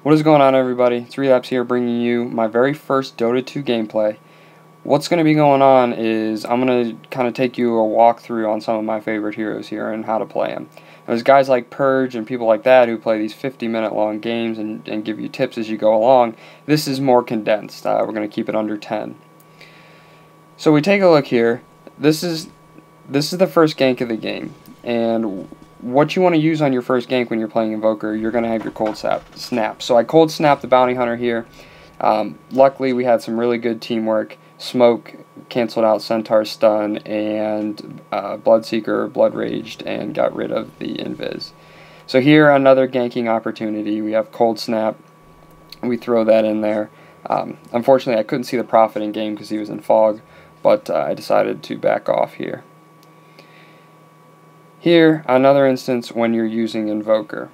What is going on, everybody? It's Relapse here, bringing you my very first Dota 2 gameplay. What's going to be going on is I'm going to kind of take you a walkthrough on some of my favorite heroes here and how to play them. There's guys like Purge and people like that who play these 50-minute long games and give you tips as you go along. This is more condensed. We're going to keep it under 10. So we take a look here. This is the first gank of the game, and what you want to use on your first gank when you're playing Invoker, you're going to have your cold snap. So I cold snapped the bounty hunter here. Luckily, we had some really good teamwork. Smoke canceled out Centaur's stun, and Bloodseeker blood raged and got rid of the invis. So here, another ganking opportunity. We have cold snap. We throw that in there. Unfortunately, I couldn't see the Prophet in game because he was in fog, but I decided to back off here. Here, another instance when you're using Invoker.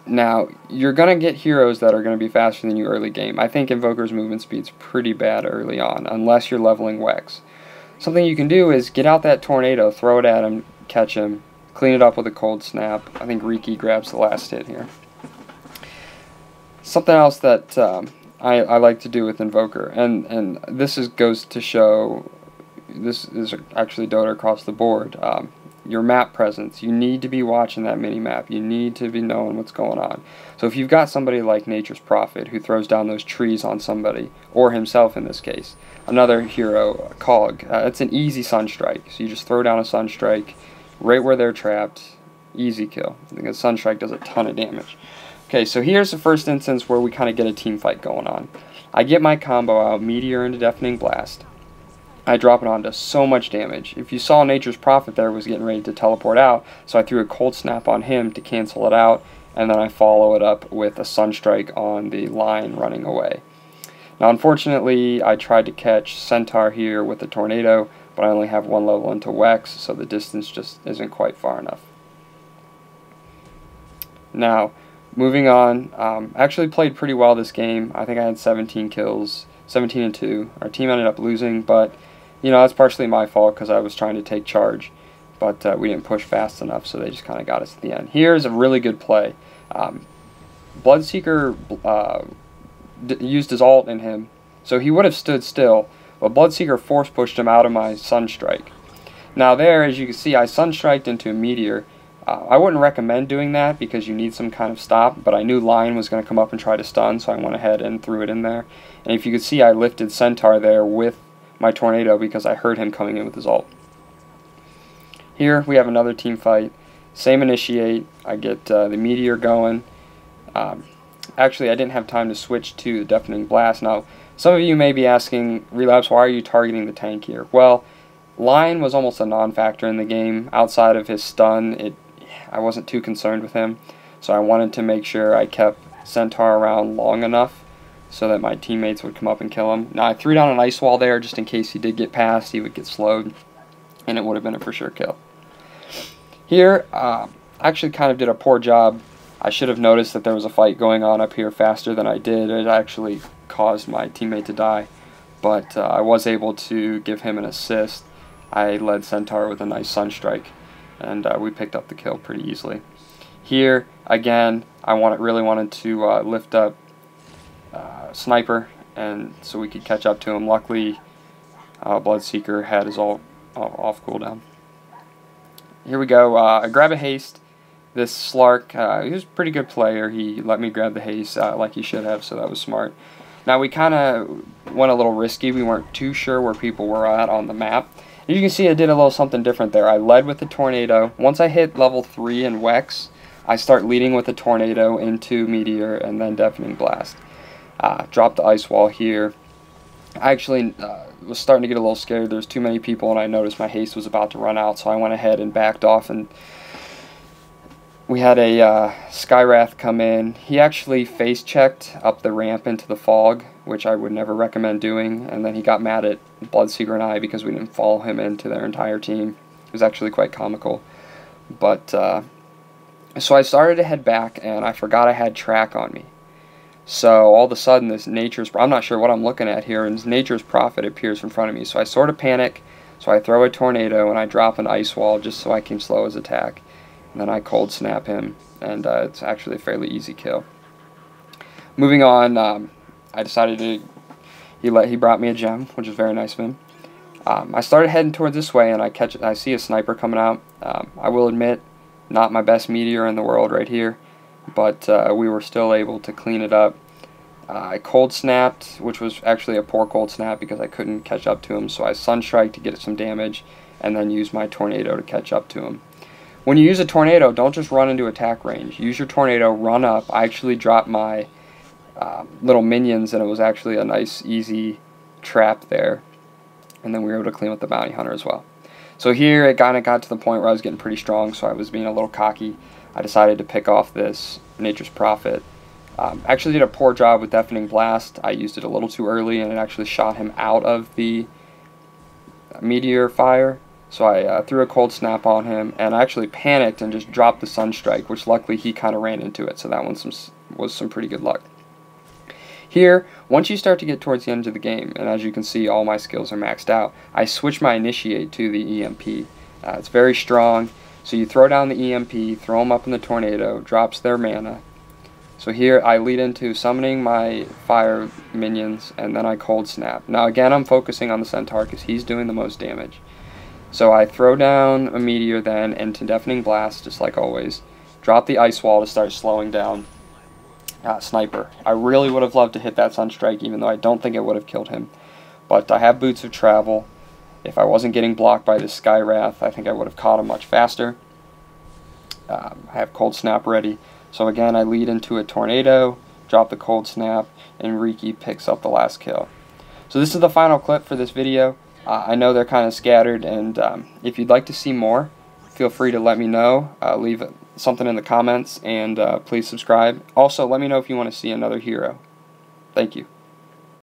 Now, you're going to get heroes that are going to be faster than you early game. I think Invoker's movement speed's pretty bad early on, unless you're leveling Wex. Something you can do is get out that tornado, throw it at him, catch him, clean it up with a cold snap. I think Riki grabs the last hit here. Something else that I like to do with Invoker, and this goes to show, this is actually Dota across the board, your map presence. You need to be watching that mini-map. You need to be knowing what's going on. So if you've got somebody like Nature's Prophet who throws down those trees on somebody, or himself in this case, another hero, Cog, it's an easy sunstrike. So you just throw down a sunstrike right where they're trapped, easy kill, because sunstrike does a ton of damage. Okay, so here's the first instance where we kind of get a team fight going on. I get my combo out, Meteor into Deafening Blast. I drop it onto so much damage. If you saw, Nature's Prophet there was getting ready to teleport out, so I threw a cold snap on him to cancel it out, and then I follow it up with a sunstrike on the line running away. Now, unfortunately, I tried to catch Centaur here with a tornado, but I only have one level into Wex, so the distance just isn't quite far enough. Now, moving on, actually played pretty well this game. I think I had 17 kills, 17-2. Our team ended up losing, but you know, that's partially my fault because I was trying to take charge, but we didn't push fast enough, so they just kind of got us at the end. Here's a really good play. Bloodseeker used his ult in him, so he would have stood still, but Bloodseeker force pushed him out of my sunstrike. Now there, as you can see, I sunstriked into a meteor. I wouldn't recommend doing that because you need some kind of stop, but I knew Lion was going to come up and try to stun, so I went ahead and threw it in there. And if you could see, I lifted Centaur there with my tornado because I heard him coming in with his ult. Here we have another team fight. Same initiate. I get the meteor going. Actually, I didn't have time to switch to the Deafening Blast. Now, some of you may be asking, Relapse, why are you targeting the tank here? Well, Lion was almost a non-factor in the game. Outside of his stun, I wasn't too concerned with him, so I wanted to make sure I kept Centaur around long enough so that my teammates would come up and kill him. Now, I threw down an Icewall there just in case he did get past, he would get slowed, and it would have been a for sure kill. Here, I actually kind of did a poor job. I should have noticed that there was a fight going on up here faster than I did. It actually caused my teammate to die, but I was able to give him an assist. I led Centaur with a nice sunstrike, and we picked up the kill pretty easily. Here, again, I really wanted to lift up Sniper, and so we could catch up to him. Luckily, Bloodseeker had his ult off cooldown. Here we go. I grab a haste. This Slark, he was a pretty good player. He let me grab the haste like he should have, so that was smart. Now, we kind of went a little risky. We weren't too sure where people were at on the map. As you can see, I did a little something different there. I led with the tornado. Once I hit level 3 in Wex, I start leading with the tornado into Meteor and then Deafening Blast. Dropped the Icewall here. I actually was starting to get a little scared. There's too many people, and I noticed my haste was about to run out, so I went ahead and backed off, and we had a Skywrath come in. He actually face-checked up the ramp into the fog, which I would never recommend doing, and then he got mad at Bloodseeker and I because we didn't follow him into their entire team. It was actually quite comical. But, so I started to head back, and I forgot I had track on me. So all of a sudden, this I'm not sure what I'm looking at here, and Nature's Prophet appears in front of me. So I sort of panic, so I throw a tornado, and I drop an Icewall just so I can slow his attack. And then I cold snap him, and it's actually a fairly easy kill. Moving on, I decided to. He brought me a gem, which is very nice of him. I started heading towards this way, and I see a sniper coming out. I will admit, not my best meteor in the world right here, but we were still able to clean it up. I cold snapped, which was actually a poor cold snap because I couldn't catch up to him, so I sunstrike to get some damage, and then use my tornado to catch up to him. When you use a tornado, don't just run into attack range. Use your tornado, run up. I actually dropped my little minions, and it was actually a nice, easy trap there. And then we were able to clean up the bounty hunter as well. So here it kind of got to the point where I was getting pretty strong, so I was being a little cocky. I decided to pick off this Nature's Prophet. Actually did a poor job with Deafening Blast. I used it a little too early, and it actually shot him out of the meteor fire. So I threw a cold snap on him, and I actually panicked and just dropped the sunstrike, which luckily he kind of ran into it, so that one was some pretty good luck. Here, once you start to get towards the end of the game, and as you can see all my skills are maxed out, I switch my initiate to the EMP. It's very strong, so you throw down the EMP, throw them up in the tornado, drops their mana. So here I lead into summoning my fire minions, and then I cold snap. Now again, I'm focusing on the centaur because he's doing the most damage. So I throw down a meteor then into Deafening Blast, just like always. Drop the Icewall to start slowing down Sniper. I really would have loved to hit that sunstrike, even though I don't think it would have killed him. But I have Boots of Travel. If I wasn't getting blocked by this Sky Wrath, I think I would have caught him much faster. I have Cold Snap ready. So again, I lead into a tornado, drop the cold snap, and Riki picks up the last kill. So this is the final clip for this video. I know they're kind of scattered, and if you'd like to see more, feel free to let me know. Leave something in the comments, and please subscribe. Also, let me know if you want to see another hero. Thank you.